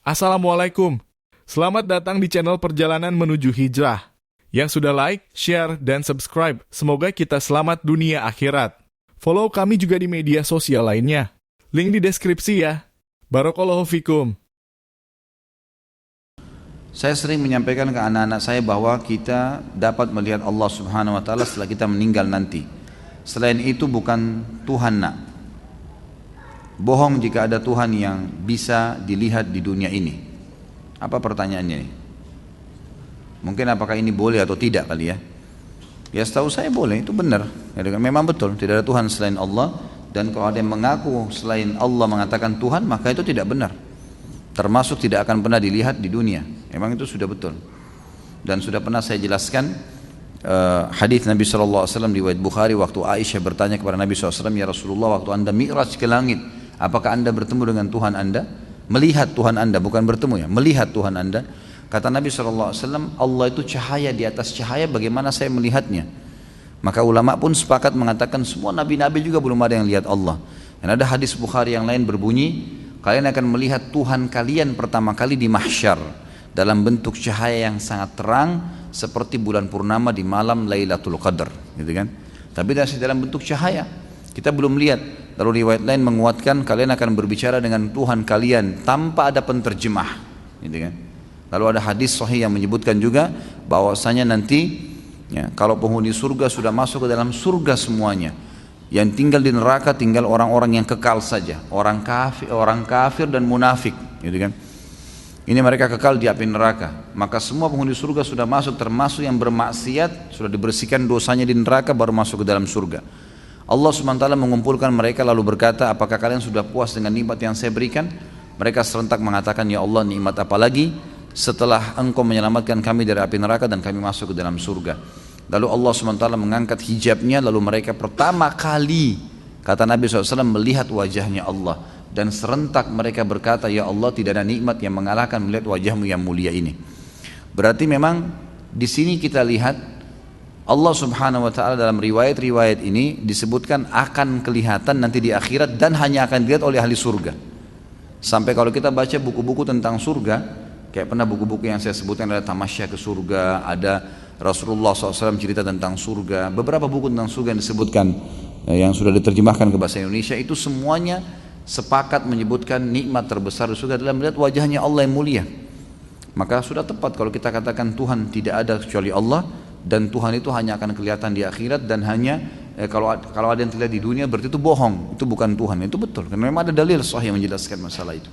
Assalamualaikum. Selamat datang di channel Perjalanan Menuju Hijrah. Yang sudah like, share, dan subscribe, semoga kita selamat dunia akhirat. Follow kami juga di media sosial lainnya. Link di deskripsi ya. Barakallahu fikum. Saya sering menyampaikan ke anak-anak saya bahwa kita dapat melihat Allah Subhanahu wa Ta'ala setelah kita meninggal nanti. Selain itu bukan Tuhan nak. Bohong jika ada Tuhan yang bisa dilihat di dunia ini. Apa pertanyaannya ini? Mungkin apakah ini boleh atau tidak kali ya? Ya setahu saya boleh, itu benar. Memang betul, tidak ada Tuhan selain Allah. Dan kalau ada yang mengaku selain Allah mengatakan Tuhan, maka itu tidak benar. Termasuk tidak akan pernah dilihat di dunia. Memang itu sudah betul. Dan sudah pernah saya jelaskan hadis Nabi SAW di riwayat Bukhari waktu Aisyah bertanya kepada Nabi SAW, ya Rasulullah, waktu anda mi'raj ke langit, apakah anda bertemu dengan Tuhan anda? Melihat Tuhan anda, bukan bertemu ya, melihat Tuhan anda. Kata Nabi SAW, Allah itu cahaya, di atas cahaya bagaimana saya melihatnya? Maka ulama pun sepakat mengatakan semua nabi-nabi juga belum ada yang lihat Allah. Dan ada hadis Bukhari yang lain berbunyi, kalian akan melihat Tuhan kalian pertama kali di mahsyar dalam bentuk cahaya yang sangat terang seperti bulan purnama di malam Lailatul Qadar, gitu kan? Tapi masih dalam bentuk cahaya. Kita belum lihat. Lalu riwayat lain menguatkan kalian akan berbicara dengan Tuhan kalian tanpa ada penterjemah, gitu kan? Lalu ada hadis sahih yang menyebutkan juga bahwasanya nanti ya, kalau penghuni surga sudah masuk ke dalam surga semuanya, yang tinggal di neraka tinggal orang-orang yang kekal saja, orang kafir dan munafik, gitu kan? Ini mereka kekal di api neraka. Maka semua penghuni surga sudah masuk, termasuk yang bermaksiat sudah dibersihkan dosanya di neraka baru masuk ke dalam surga. Allah SWT mengumpulkan mereka lalu berkata, apakah kalian sudah puas dengan nikmat yang saya berikan? Mereka serentak mengatakan, ya Allah, nikmat apa lagi setelah engkau menyelamatkan kami dari api neraka dan kami masuk ke dalam surga. Lalu Allah SWT mengangkat hijabnya, lalu mereka pertama kali, kata Nabi SAW, melihat wajahnya Allah. Dan serentak mereka berkata, ya Allah, tidak ada nikmat yang mengalahkan melihat wajahmu yang mulia ini. Berarti memang di sini kita lihat Allah Subhanahu wa Ta'ala dalam riwayat-riwayat ini disebutkan akan kelihatan nanti di akhirat dan hanya akan dilihat oleh ahli surga. Sampai kalau kita baca buku-buku tentang surga, kayak pernah buku-buku yang saya sebutkan ada Tamasya ke Surga, ada Rasulullah SAW cerita tentang surga, beberapa buku tentang surga yang disebutkan yang sudah diterjemahkan ke bahasa Indonesia, itu semuanya sepakat menyebutkan nikmat terbesar di surga adalah melihat wajahnya Allah yang mulia. Maka sudah tepat kalau kita katakan Tuhan tidak ada kecuali Allah, dan Tuhan itu hanya akan kelihatan di akhirat, dan hanya kalau ada yang terlihat di dunia berarti itu bohong, itu bukan Tuhan. Itu betul karena memang ada dalil sahih yang menjelaskan masalah itu.